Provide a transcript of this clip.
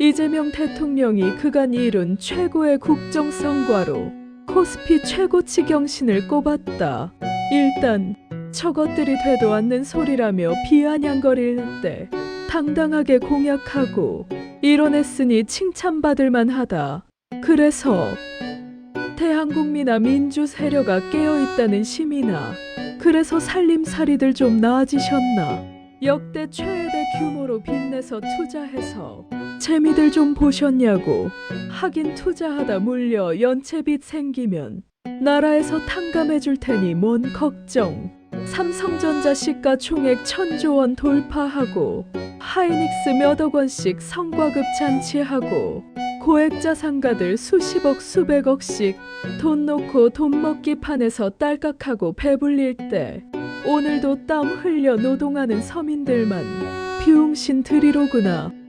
이재명 대통령이 그간 이룬 최고의 국정 성과로 코스피 최고치 경신을 꼽았다. 일단 저것들이 되도 않는 소리라며 비아냥거릴 때 당당하게 공약하고 이뤄냈으니 칭찬받을 만하다. 그래서 대한국민아 민주 세력아 깨어있다는 시민아, 그래서 살림살이들 좀 나아지셨나? 역대 최대 규모로 빚내서 투자해서 재미들 좀 보셨냐고. 하긴 투자하다 물려 연체빚 생기면 나라에서 탕감해 줄 테니 뭔 걱정. 삼성전자 시가총액 1,000조 원 돌파하고 하이닉스 몇억 원씩 성과급 잔치하고 고액자산가들 수십억 수백억씩 돈 놓고 돈 먹기 판에서 딸깍하고 배불릴 때 오늘도 땀 흘려 노동하는 서민들만 비웅신 들이로구나.